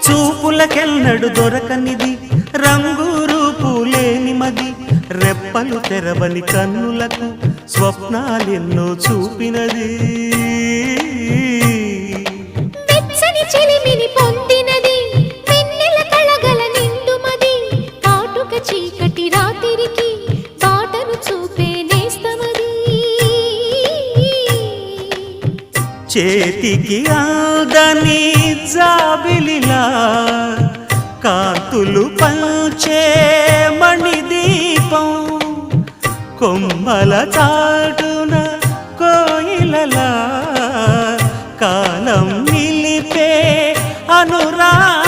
చూపులకెన్నడు దొరకనిది రంగు రూపు లేని మది రెప్పలు తెరవని కన్నులకు స్వప్నాలెన్నో చూపినది వెచ్చని చెలిమిని పొందినది వెన్నెల కళగల నిండుమది కాటుక చీకటి రాత్రికి బాటను చూపే నేస్తమది చేతికి ఆదని జాబిలిలా కాంతులు పంచే మణిదీపం కొమ్మల చాటున కోయిలలా కాలం నిలిపే అనురాగం